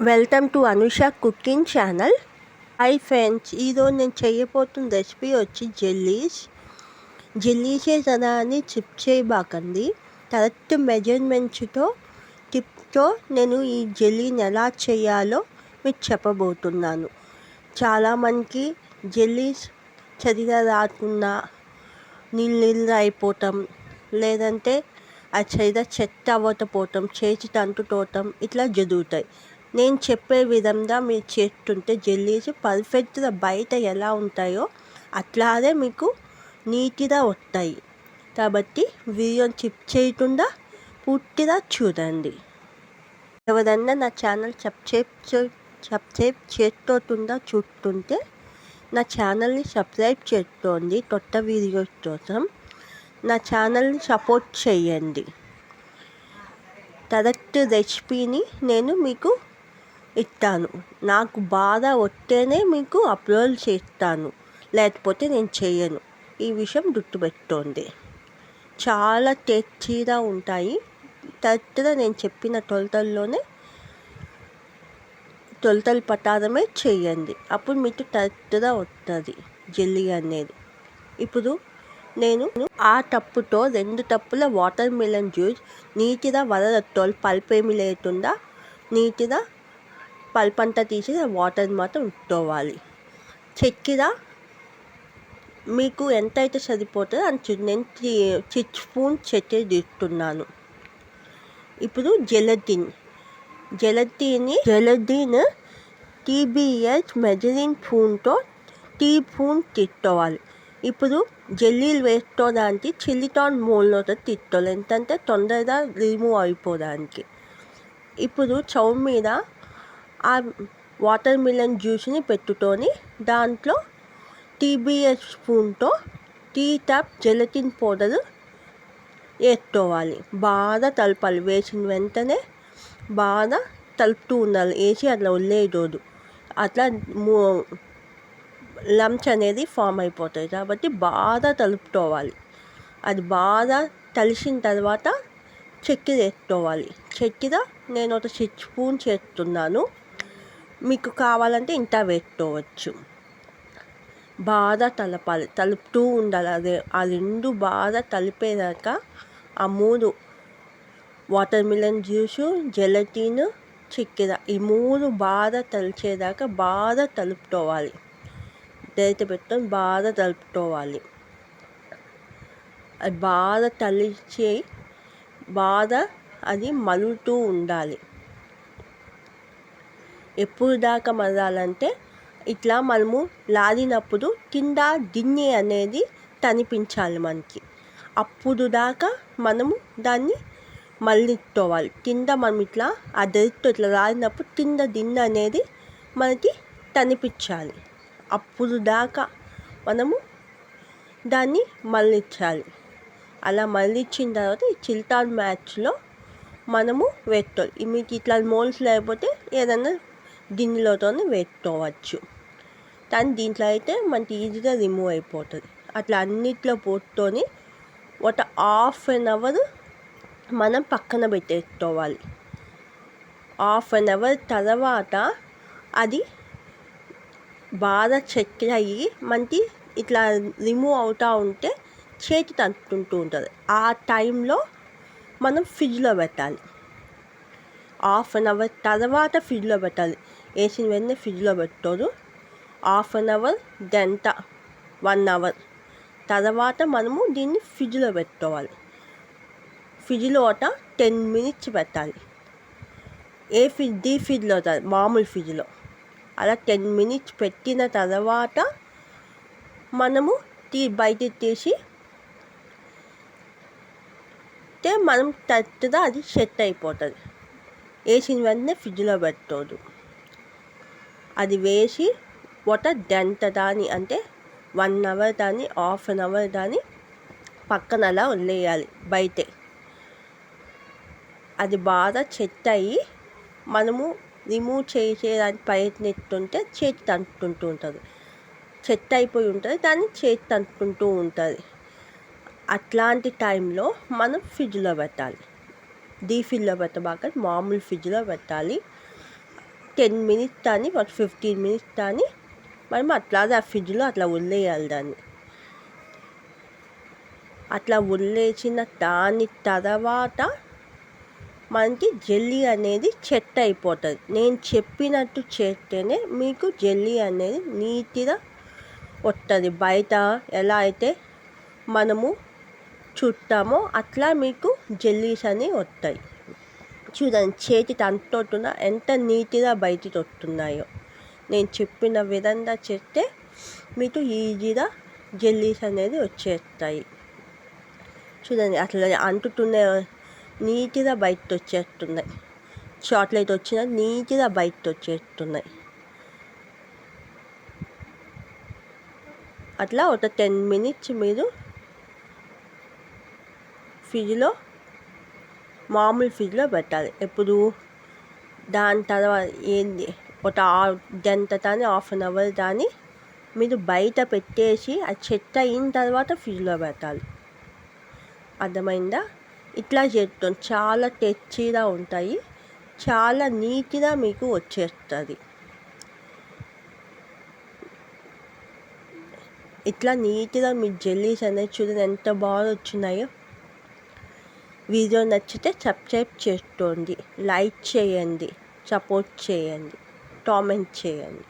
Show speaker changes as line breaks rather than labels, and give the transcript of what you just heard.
Welcome to Anusha cooking channel. Hi friends, ఈరోజు నేను చేయబోతున్న రెసిపీ వచ్చి జెల్లీసే కదా అని చిప్ చేయబాకండి. కరెక్ట్ మెజర్మెంట్స్తో టిప్తో నేను ఈ జెల్లీని ఎలా చేయాలో మీకు చెప్పబోతున్నాను. చాలామందికి జెల్లీస్ సరిగా రాకుండా నీళ్ళు అయిపోవటం, లేదంటే అది సరిగా చెత్త అవ్వకపోవటం, చేతి తంటుకోవటం ఇట్లా జరుగుతాయి. నేను చెప్పే విధంగా మీరు చేస్తుంటే జెల్లీస్ పర్ఫెక్ట్గా బయట ఎలా ఉంటాయో అట్లాగే మీకు నీట్గా వస్తాయి. కాబట్టి వీడియోని స్కిప్ చేయకుండా పూర్తిగా చూడండి. ఎవరన్నా నా ఛానల్ సబ్స్క్రైబ్ చేసుకోకుండా చూస్తుంటే నా ఛానల్ని సబ్స్క్రైబ్ చేసుకోండి. కొత్త వీడియోస్ కోసం నా ఛానల్ని సపోర్ట్ చేయండి. కరెక్ట్ రెసిపీని నేను మీకు ఇస్తాను. నాకు బాగా వస్తేనే మీకు అప్లోడ్ చేస్తాను, లేకపోతే నేను చేయను. ఈ విషయం గుర్తుపెట్టుకోండి. చాలా టేస్టీగా ఉంటాయి. కరెక్ట్గా నేను చెప్పిన కొలతల ప్రకారమే చేయండి. అప్పుడు మీకు కరెక్ట్గా వస్తుంది జెల్లీ అనేది. ఇప్పుడు నేను ఆ టప్పుతో 2 టప్పుల వాటర్ మిలన్ జ్యూస్ నీట్గా వదలొత్తాలి. పల్ప్ ఏమి లేకుండా నీట్గా పల్పంతా తీసి వాటర్ మాత్రం ఉట్టుకోవాలి. చక్కెర మీకు ఎంత అయితే సరిపోతుందో అని నేను 6 స్పూన్ చక్కెర తీసుకున్నాను. ఇప్పుడు జెలటిన్ TBS మెజరింగ్ స్పూన్తో 3 స్పూన్ తీసుకోవాలి. ఇప్పుడు జెల్లీలు వేసుకోవడానికి చిల్లిటాన్ మోల్డ్తో తీసుకోవాలి, ఎంతంటే తొందరగా రిమూవ్ అయిపోవడానికి. ఇప్పుడు స్టవ్ మీద ఆ వాటర్ మిలన్ జ్యూస్ని పెట్టుకొని దాంట్లో TBS స్పూన్తో 3 టప్ జెలటిన్ పౌడర్ వేసుకోవాలి. బాగా కలపాలి. వేసిన వెంటనే బాగా కలుపుతూ ఉండాలి. వేసి అట్లా వదిలేయకూడదు. అట్లా లంప్స్ అనేది ఫామ్ అయిపోతాయి. కాబట్టి బాగా కలుపుకోవాలి. అది బాగా కలిసిన తర్వాత చక్కెర వేసుకోవాలి. చక్కెర నేను ఒక 6 స్పూన్స్ వేస్తున్నాను. మీకు కావాలంటే ఇంత వేసుకోవచ్చు. బాగా కలపాలి, కలుపుతూ ఉండాలి. అదే ఆ 2 బాగా కలిపేదాక ఆ 3 వాటర్ మిలన్ జ్యూసు, జెలటిన్, చక్కెర ఈ 3 బాగా కలిసేదాకా బాగా కలుపుకోవాలి. డైరెక్ట్ పెట్టుకొని బాగా కలుపుకోవాలి. అది బాగా కలిసి బాగా అది మలుగుతూ ఉండాలి. ఎప్పుడు దాకా మరగాలంటే ఇట్లా మనము లాగినప్పుడు కింద గిన్నె అనేది కనిపించాలి మనకి. అప్పుడు దాకా మనము దాన్ని మళ్ళించుకోవాలి. కింద మనం ఇట్లా ఆ డైరెక్ట్ ఇట్లా లాగినప్పుడు కింద గిన్నె అనేది మనకి కనిపించాలి. అప్పుడు దాకా మనము దాన్ని మళ్ళించాలి. అలా మళ్ళించిన తర్వాత ఈ చిల్టాన్ మ్యాచ్లో మనము వేసుకోవాలి. మీకు ఇట్లా మోల్డ్స్ లేకపోతే ఏదన్నా గిన్నెలోతోనే వేసుకోవచ్చు. కానీ దీంట్లో అయితే మనకి ఈజీగా రిమూవ్ అయిపోతుంది. అట్లా అన్నిట్లో పోసుకొని ఒక ½ an hour మనం పక్కన పెట్టేసుకోవాలి. ½ an hour తర్వాత అది బాగా చక్కెర అయ్యి మనకి ఇట్లా రిమూవ్ అవుతూ ఉంటే చేతికి అంటుకుంటూ ఉంటుంది. ఆ టైంలో మనం ఫ్రిడ్జ్లో పెట్టాలి. ½ an hour తర్వాత ఫ్రిడ్జ్లో పెట్టాలి. వేసిన వెంటనే ఫ్రిడ్జ్లో పెట్టదు. ½ an hour గంట 1 hour తర్వాత మనము దీన్ని ఫ్రిడ్జ్లో పెట్టుకోవాలి. ఫ్రిడ్జ్లో ఒక 10 minutes పెట్టాలి. ఫ్రిడ్జ్లో మామూలు ఫ్రిడ్జ్లో అలా 10 minutes పెట్టిన తర్వాత మనము బయటికి తీసి మనం కరెక్ట్గా అది సెట్ అయిపోతుంది. వేసిన వెంటనే ఫ్రిడ్జ్లో పెట్టదు. అది వేసి ఒక గంట దాని అంటే 1 hour దాన్ని ½ an hour దాన్ని పక్కన అలా వదిలేయాలి బయటే. అది బాగా సెట్ అయ్యి మనము రిమూవ్ చేసేదానికి ప్రయత్నిస్తుంటే చేతికి అంటుకుంటూ ఉంటుంది. సెట్ అయిపోయి ఉంటుంది, దాన్ని చేతికి అంటుకుంటూ ఉంటుంది. అట్లాంటి టైంలో మనం ఫ్రిడ్జ్లో పెట్టాలి. డీప్ ఫ్రిడ్జ్లో పెట్టబాక మామూలు ఫ్రిడ్జ్లో పెట్టాలి. 10 మినిట్స్ కానీ 15 మినిట్స్ కానీ మనం అట్లాగే ఆ ఫ్రిడ్జ్లో అట్లా వదిలేయాలి దాన్ని. అట్లా వదిలేసిన దాని తర్వాత మనకి జెల్లీ అనేది సెట్ అయిపోతుంది. నేను చెప్పినట్టు చేస్తేనే మీకు జెల్లీ అనేది నీట్గా వస్తుంది. బయట ఎలా అయితే మనము చుట్టామో అట్లా మీకు జెల్లీస్ అనేవి వస్తాయి. చూడండి చేతికి అంటుతున్నా ఎంత నీట్గా బయటికి వస్తున్నాయో. నేను చెప్పిన విధంగా చేస్తే మీకు ఈజీగా జెల్లీస్ అనేది వచ్చేస్తాయి. చూడండి అట్లా అంటుతున్నాయి, నీట్గా బయటకు వచ్చేస్తున్నాయి. చాక్లెట్ వచ్చినా నీట్గా బయటకు వచ్చేస్తున్నాయి. అట్లా ఒక 10 మినిట్స్ మీరు ఫ్రిడ్జ్లో మామూలు ఫ్రిడ్జ్లో పెట్టాలి. ఎప్పుడు దాని తర్వాత ఏంది ఒక గంట కానీ 1/2 అవర్ కానీ మీరు బయట పెట్టేసి అది సెట్ అయిన తర్వాత ఫ్రిడ్జ్లో పెట్టాలి. అర్థమైందా? ఇట్లా చేస్తాం చాలా టేస్టీగా ఉంటాయి, చాలా నీట్గా మీకు వచ్చేస్తుంది. ఇట్లా నీట్గా మీ జెల్లీస్ అనేది చూడండి ఎంత బాగా వచ్చినాయో. వీడియో నచ్చితే సబ్స్క్రైబ్ చేసుకోండి, లైక్ చేయండి, సపోర్ట్ చేయండి, కామెంట్ చేయండి.